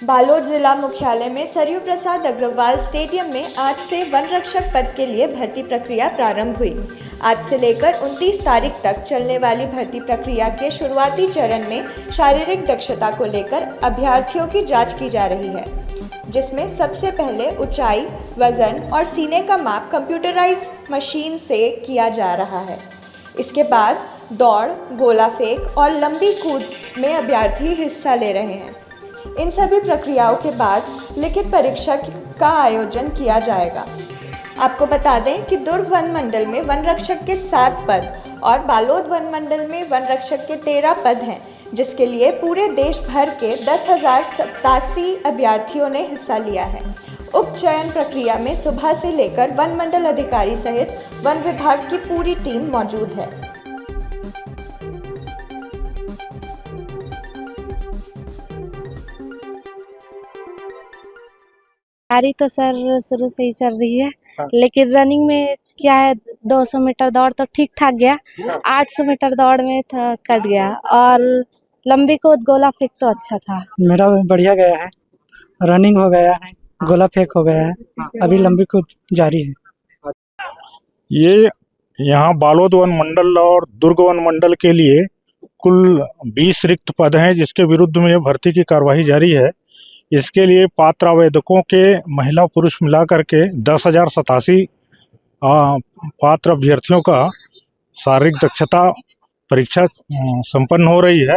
बालोद जिला मुख्यालय में सरयू प्रसाद अग्रवाल स्टेडियम में आज से वन रक्षक पद के लिए भर्ती प्रक्रिया प्रारंभ हुई। आज से लेकर 29 तारीख तक चलने वाली भर्ती प्रक्रिया के शुरुआती चरण में शारीरिक दक्षता को लेकर अभ्यर्थियों की जांच की जा रही है, जिसमें सबसे पहले ऊंचाई, वजन और सीने का माप कंप्यूटराइज मशीन से किया जा रहा है। इसके बाद दौड़, गोला फेंक और लंबी कूद में अभ्यर्थी हिस्सा ले रहे हैं। इन सभी प्रक्रियाओं के बाद लिखित परीक्षा का आयोजन किया जाएगा। आपको बता दें कि दुर्ग वन मंडल में वन रक्षक के 7 पद और बालोद वन मंडल में वन रक्षक के 13 पद हैं, जिसके लिए पूरे देश भर के 10,087 अभ्यर्थियों ने हिस्सा लिया है। उप चयन प्रक्रिया में सुबह से लेकर वन मंडल अधिकारी सहित वन विभाग की पूरी टीम मौजूद है। तैयारी तो सर शुरू से ही चल रही है, लेकिन रनिंग में क्या है, 200 मीटर दौड़ तो ठीक ठाक गया, 800 मीटर दौड़ में था कट गया, और लंबी कूद गोला फेंक तो अच्छा था। मेरा बढ़िया गया है, रनिंग हो गया है, गोला फेंक हो गया है, अभी लंबी कूद जारी है। ये यहाँ बालोद वन मंडल और दुर्ग वन मंडल के लिए कुल 20 रिक्त पद हैं, जिसके विरुद्ध में भर्ती की कार्यवाही जारी है। इसके लिए पात्र आवेदकों के महिला पुरुष मिलाकर के 10,087 पात्र अभ्यर्थियों का शारीरिक दक्षता परीक्षा संपन्न हो रही है,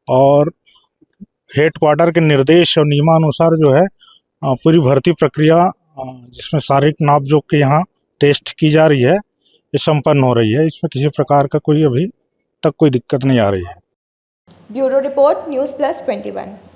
और हेडक्वार्टर के निर्देश और नियमानुसार जो है पूरी भर्ती प्रक्रिया, जिसमें शारीरिक नाप-जोख के यहाँ टेस्ट की जा रही है, ये संपन्न हो रही है। इसमें किसी प्रकार का कोई अभी तक कोई दिक्कत नहीं आ रही है। Bureau report, news plus 21।